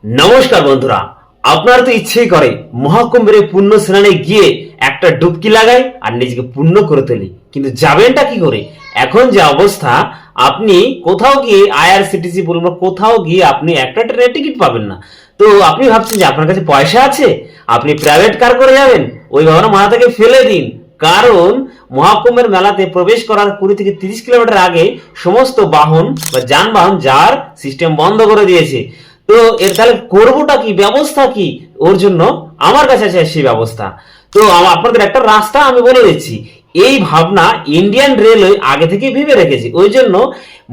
नमस्कार बंधुरा আপনারা তো ইচ্ছেই করে মহাকুম্ভের পুণ্য স্নানে গিয়ে একটা ডুবকি লাগাই আর নিজেকে পুণ্য করে তুলি, কিন্তু যাবেনটা কি করে? এখন যে অবস্থা, আপনি কোথাও গিয়ে আইআরসিটিসি বলুন বা কোথাও গিয়ে আপনি একটা ট্রেনের টিকিট পাবেন না। তো আপনি ভাবছেন যে আপনার কাছে পয়সা আছে, আপনি প্রাইভেট কার করে যাবেন। ওই ভাবনা মাথা থেকে ফেলে দিন, কারণ মহাকুম্ভের মেলাতে প্রবেশ করার 20 থেকে 30 কিলোমিটার আগে সমস্ত বাহন বা যানবাহন যার সিস্টেম বন্ধ করে দিয়েছে। তো এর তাহলে করবোটা কি, ব্যবস্থা কি? ওর জন্য আমার কাছে আছে সেই ব্যবস্থা। তো আপনাদের একটা রাস্তা আমি বলে দিচ্ছি। এই ভাবনা ইন্ডিয়ান রেলওয়ে আগে থেকে ভেবে রেখেছে, ওই জন্য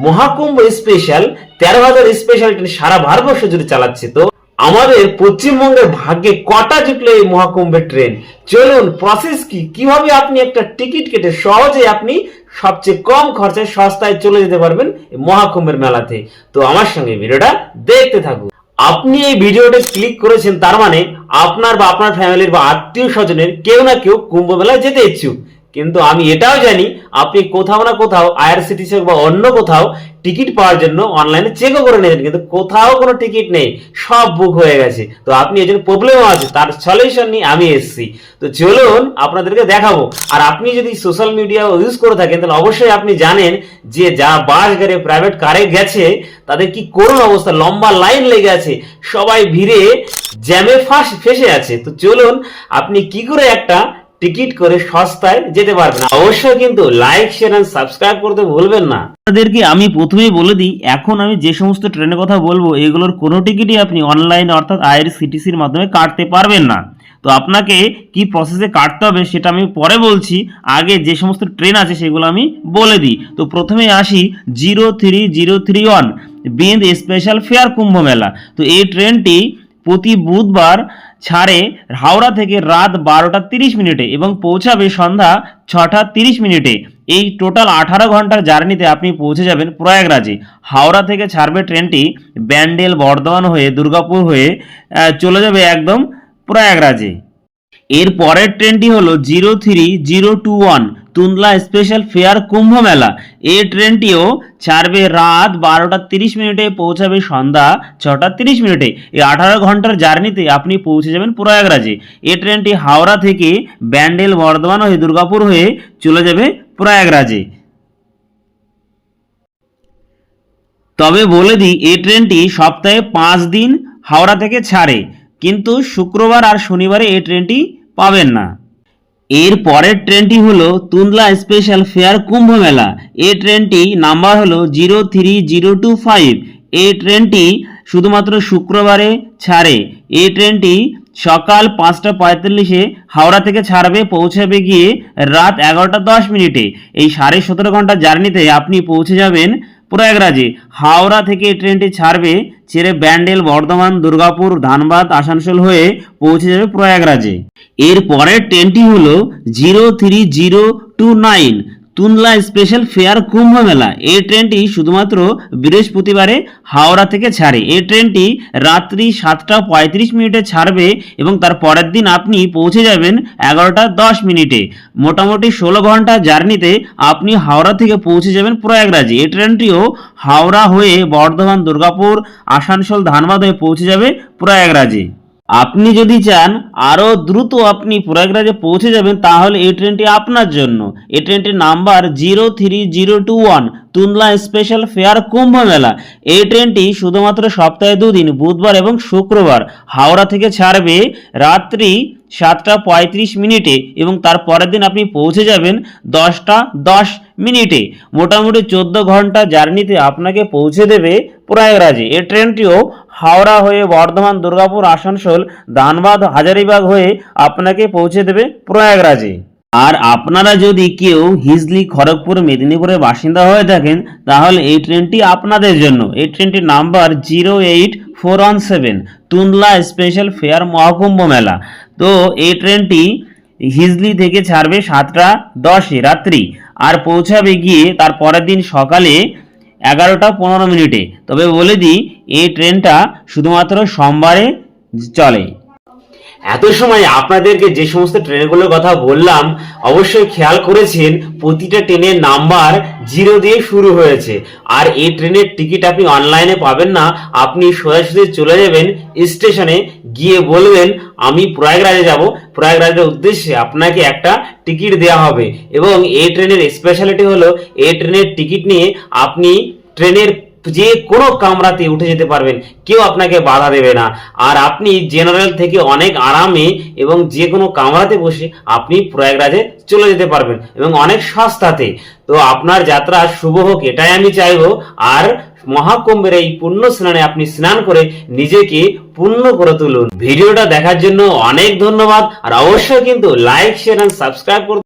মহাকুম্ভ স্পেশাল 13,000 স্পেশাল ট্রেন সারা ভারতবর্ষ জুড়ে চালাচ্ছে। তো আমাদের পশ্চিমবঙ্গের ভাগ্যে কটা জুটলো এই মহাকুম্ভের ট্রেন? চলুন, প্রসেস কি, কিভাবে আপনি একটা টিকিট কেটে সহজে আপনি সবচেয়ে কম খরচায় সস্তায় চলে যেতে পারবেন মহাকুম্ভের মেলাতে। তো আমার সঙ্গে ভিডিওটা দেখতে থাকুন। আপনি এই ভিডিওটা ক্লিক করেছেন, তার মানে আপনার বা আপনার ফ্যামিলির বা আত্মীয় স্বজনের কেউ না কেউ কুম্ভ মেলায় যেতে ইচ্ছুক। কিন্তু আমি এটাও জানি আপনি কোথাও না কোথাও আইআরসিটিসি বা অন্য কোথাও টিকিট পাওয়ার জন্য অনলাইনে চেকও করে নিয়েছেন, কিন্তু কোথাও কোনো টিকিট নেই, সব বুক হয়ে গেছে। তো আপনি এই জন্য প্রবলেম আছে, তার সলিউশন নিয়ে আমি এসেছি। তো চলুন আপনাদেরকে দেখাবো। আর আপনি যদি সোশ্যাল মিডিয়া ইউজ করে থাকেন তাহলে অবশ্যই আপনি জানেন যে যারা বাস গাড়ি প্রাইভেট কারে গেছে তাদের কি করুণ অবস্থা, লম্বা লাইন লেগে আছে, সবাই ভিড়ে জ্যামে ফেসে আছে। তো চলুন আপনি কি করে একটা টিকিট করে সস্তায় যেতে পারবেন। অবশ্যই কিন্তু লাইক শেয়ার এন্ড সাবস্ক্রাইব করতে ভুলবেন না। আপনাদেরকে আমি প্রথমেই বলে দিই, এখন আমি যে সমস্ত ট্রেনের কথা বলবো এগুলোর কোনো টিকিটই আপনি অনলাইন অর্থাৎ আইআরসিটিসির মাধ্যমে কাটতে পারবেন না। তো আপনাকে কি প্রসেসে কাটতে হবে সেটা আমি পরে বলছি, আগে যে সমস্ত ট্রেন আছে সেগুলো আমি বলে দিই। তো প্রথমে আসি 03031 বিন্দ স্পেশাল ফেয়ার কুম্ভ মেলা। তো এই ট্রেনটি প্রতি বুধবার ছাড়ে হাওড়া থেকে রাত 12:30 এবং পৌঁছাবে সন্ধ্যা 6:30। এই টোটাল 18 ঘন্টার জার্নিতে আপনি পৌঁছে যাবেন প্রয়াগরাজে। হাওড়া থেকে ছাড়বে ট্রেনটি ব্যান্ডেল বর্ধমান হয়ে দুর্গাপুর হয়ে চলে যাবে একদম প্রয়াগরাজে। এর পরের ট্রেনটি হলো 03021 তুন্দলা স্পেশাল ফেয়ার কুম্ভ মেলা। এই ট্রেনটিও ছাড়বে রাত 12:30, পৌঁছাবে সন্ধ্যা 6:30। এই 18 ঘন্টার জার্নিতে আপনি পৌঁছে যাবেন প্রয়াগরাজে। এই ট্রেনটি হাওড়া থেকে ব্যান্ডেল বর্ধমান হয়ে দুর্গাপুর হয়ে চলে যাবে প্রয়াগরাজে। তবে বলে দিই, এই ট্রেনটি সপ্তাহে 5 দিন হাওড়া থেকে ছাড়ে, কিন্তু শুক্রবার আর শনিবারে এই ট্রেনটি পাবেন না। এর পরের ট্রেনটি হলো তুন্দলা স্পেশাল ফেয়ার কুম্ভ মেলা। এই ট্রেনটি নাম্বার হলো 03025। এই ট্রেনটি শুধুমাত্র শুক্রবারে ছাড়ে। এই ট্রেনটি সকাল 5:45 হাওড়া থেকে ছাড়বে, পৌঁছাবে গিয়ে রাত 11:10। এই 17.5 ঘন্টা জার্নিতে আপনি পৌঁছে যাবেন প্রয়াগরাজে। হাওড়া থেকে এই ট্রেনটি ছেড়ে ব্যান্ডেল বর্ধমান দুর্গাপুর ধানবাদ আসানসোল হয়ে পৌঁছে যাবে প্রয়াগরাজে। এর পরের ট্রেনটি হলো 03029 তুন্দলা স্পেশাল ফেয়ার কুম্ভ মেলা। এই ট্রেনটি শুধুমাত্র বৃহস্পতিবারে হাওড়া থেকে ছাড়ে। এই ট্রেনটি রাত্রি 7:35 ছাড়বে এবং তার পরের দিন আপনি পৌঁছে যাবেন 11:10। মোটামুটি 16 ঘন্টা জার্নিতে আপনি হাওড়া থেকে পৌঁছে যাবেন প্রয়াগরাজে। এই ট্রেনটিও হাওড়া হয়ে বর্ধমান দুর্গাপুর আসানসোল ধানবাদ হয়ে পৌঁছে যাবে প্রয়াগরাজে। আপনি যদি চান আরও দ্রুত আপনি প্রয়াগরাজে পৌঁছে যাবেন তাহলে এই ট্রেনটি আপনার জন্য। এই ট্রেনটির নাম্বার 03021 তুন্দলা স্পেশাল ফেয়ার কুম্ভ মেলা। এই ট্রেনটি শুধুমাত্র সপ্তাহে 2 দিন বুধবার এবং শুক্রবার হাওড়া থেকে ছাড়বে রাত্রি 7:35 এবং তার পরের দিন আপনি পৌঁছে যাবেন 10:10। মোটামুটি 14 ঘন্টা জার্নিতে আপনাকে পৌঁছে দেবে প্রয়াগরাজে। এই ট্রেনটিও হাওড়া হয়ে বর্ধমান দুর্গাপুর আসানসোল ধানবাদ হাজারিবাগ হয়ে আপনাকে পৌঁছে দেবে প্রয়াগরাজে। আর আপনারা যদি কেউ হিজলি খড়গপুর মেদিনীপুরের বাসিন্দা হয়ে থাকেন তাহলে এই ট্রেনটি আপনাদের জন্য। এই ট্রেনটির নাম্বার 08417 তুন্দলা স্পেশাল ফেয়ার মহাকুম্ভ মেলা। তো এই ট্রেনটি হিজলি থেকে ছাড়বে 7:10 রাত্রি আর পৌঁছাবে গিয়ে তার পরের দিন সকালে 11:15। তবে বলে দিই, এই ট্রেনটা শুধুমাত্র সোমবারে চলে। এত সময় আপনাদেরকে যে সমস্ত ট্রেনগুলোর কথা বললাম অবশ্যই খেয়াল করেছেন প্রতিটা ট্রেনের নাম্বার 0 দিয়ে শুরু হয়েছে। আর এই ট্রেনের টিকিট আপনি অনলাইনে পাবেন না, আপনি সোজাসুজি চলে যাবেন স্টেশনে, গিয়ে বলবেন আমি প্রয়াগরাজে যাব, প্রয়াগরাজের উদ্দেশ্যে আপনাকে একটা টিকিট দেওয়া হবে। এবং এই ট্রেনের স্পেশালিটি হলো এই ট্রেনের টিকিট নিয়ে আপনি ট্রেনের যে কোনো কামরাতে উঠে যেতে পারবেন, কেউ আপনাকে বাধা দেবে না। আর আপনি জেনারেল থেকে অনেক আরামে এবং যে কোনো কামরাতে বসে আপনি প্রয়াগরাজে চলে যেতে পারবেন এবং অনেক সস্তাতে। তো আপনার যাত্রা শুভ হোক এটাই আমি চাইবো। আর মহাকুম্ভের এই পুণ্য স্নানে আপনি স্নান করে নিজেকে পুণ্য করে তুলুন। ভিডিওটা দেখার জন্য অনেক ধন্যবাদ। আর অবশ্যই কিন্তু লাইক, শেয়ার এন্ড সাবস্ক্রাইব করতে